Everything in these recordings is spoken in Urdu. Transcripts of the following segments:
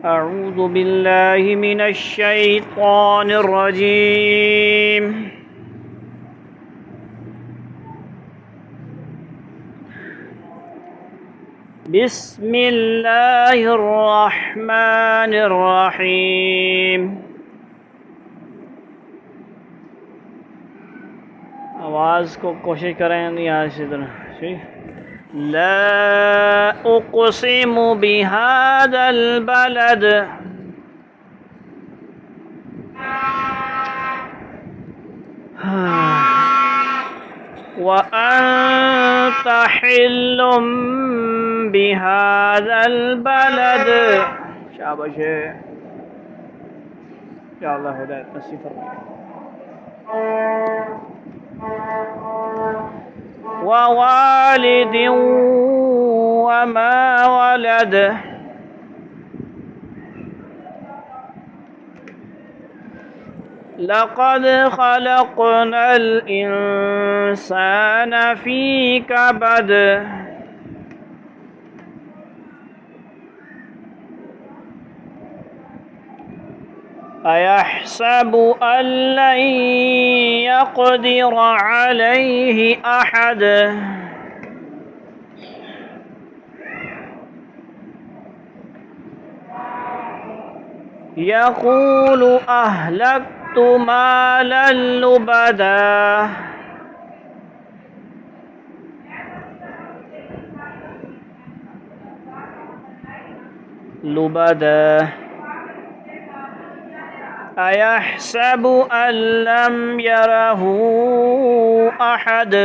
أعوذ بالله من الشيطان الرجيم. بسم اللہ الرحمن الرحیم. آواز کو کوشش کریں یہاں سے لا اقسم بهذا البلد وأنت حل بهذا البلد. شاباش یا اللہ ہدایت نصیب فرمائے. ووالد وما ولد لقد خلقنا الإنسان في كبد أيحسب أن لن يقدر عليه أحد يقول أهلكت مالا لبدا أيحسب أن لم يره أحد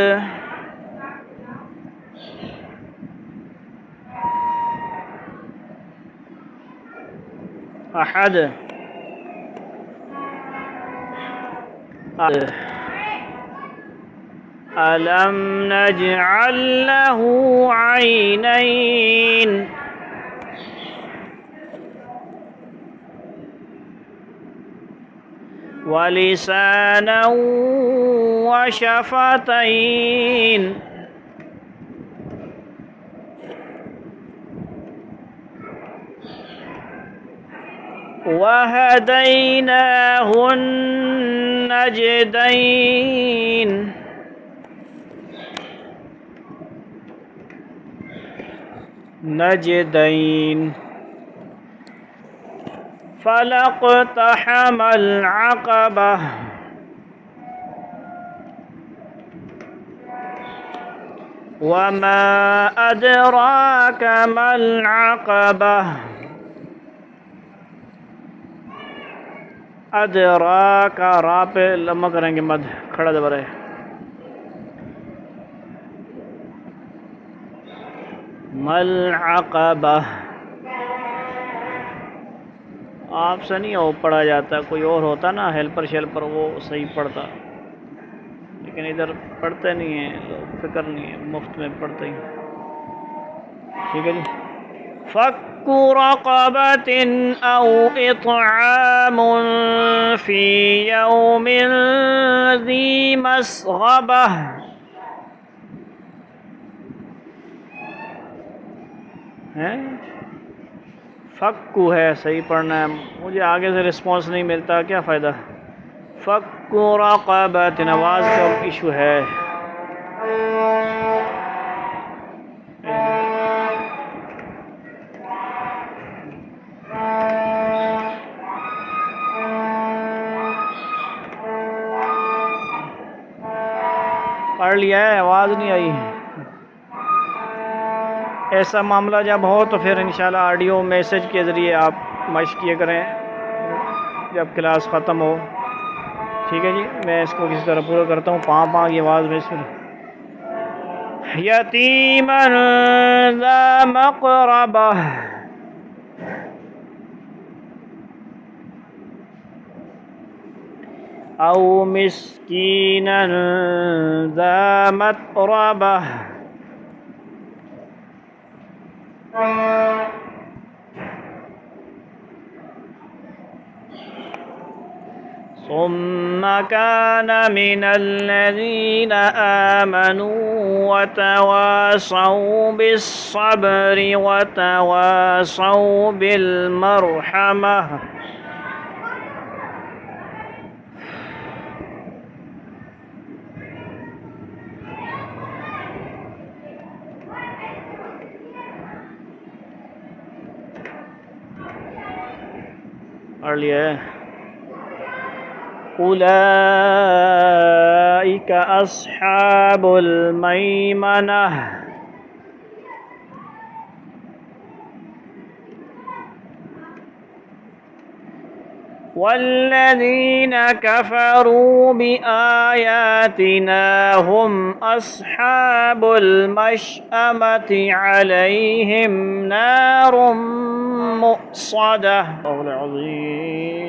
ألم نجعل له عينين ولسانا وشفتين وهديناه النجدين فلاقتحم العقبة وما أدراك ما العقبة ادراک را پہ لمبا کریں گے مد کھڑا دبر ہے. مل عقبہ آپ سے نہیں ہو پڑھا جاتا، کوئی اور ہوتا نا ہیلپر شیلپر وہ صحیح پڑھتا، لیکن ادھر پڑھتے نہیں ہیں لوگ، فکر نہیں ہے، مفت میں پڑھتے ہی. ٹھیک ہے جی. فَكُّ رَقَبَةٍ أَوْ إِطْعَامٌ فِي يَوْمٍ ذِي مَسْغَبَةٍ. فَكُّ ہے صحیح پڑھنا ہے، مجھے آگے سے رسپانس نہیں ملتا، کیا فائدہ. فَكُّ رَقَبَةٍ آواز کا ایشو ہے. پڑھ لیا ہے، آواز نہیں آئی. ایسا معاملہ جب ہو تو پھر انشاءاللہ آڈیو میسج کے ذریعے آپ مشق کیا کریں جب کلاس ختم ہو. ٹھیک ہے جی. میں اس کو کسی طرح پورا کرتا ہوں. پاں کی آواز میں سن. یتیما ذا مقربہ او مسکینا ذا متربہ ثم كان من الذين آمنوا وتواصوا بالصبر وتواصوا بالمرحمة. پڑھ لیا ہے. أولئك أصحاب الميمنة والذين كفروا بآياتنا هم أصحاب المشأمة عليهم نار مؤصدة. العظيم.